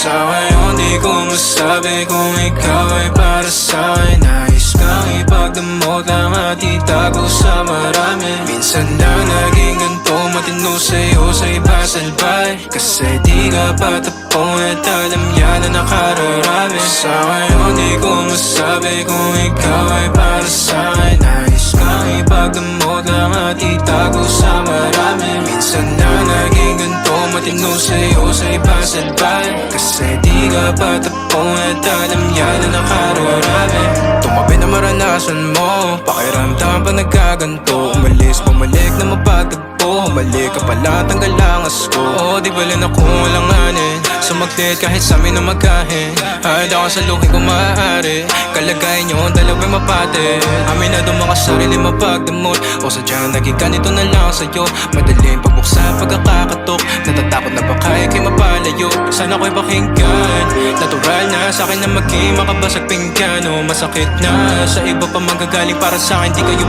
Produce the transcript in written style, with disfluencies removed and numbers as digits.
Sa ngayon di ko masabi kung ikaw ay para sa'kin. Nais kang ipagdamot lang at itago sa marami. Minsan lang naging ganito, matino sa'yo sa iba salbay. Kasi di ka patapon at alam yan na nakararami. Sa ngayon di ko masabi kung ikaw ay para sa'kin. Nais kang ipagdamot lang at itago sa marami. Minsan lang naging ganito, matino sa'yo sa iba salbay. Kasi di ka patapon at alam yan na nakararami. Tumabi na maranasan mo, pakiramdam pa nagkaganto. Umalis, bumalik na mapagtagpo. Humalik ka pala, tanggal ang asko. Oo, di bala na kung walang anin. Sumaglit kahit sa amin na magkahin. Hahid ako sa lukin kung maaari. Kalagayan nyo ang dalawa'y mapate. Amin na mga sarili mapagdamot. O sadyang naging ganito na lang sa'yo. Madaling pabuksan pagkakakatok. Natatakot na baka ikay mapalayo. Sana ko'y pakinggan. Natural na sa'kin na maging makabasag pinggan. O masakit na sa iba pa manggagaling para sa'kin. Di kayo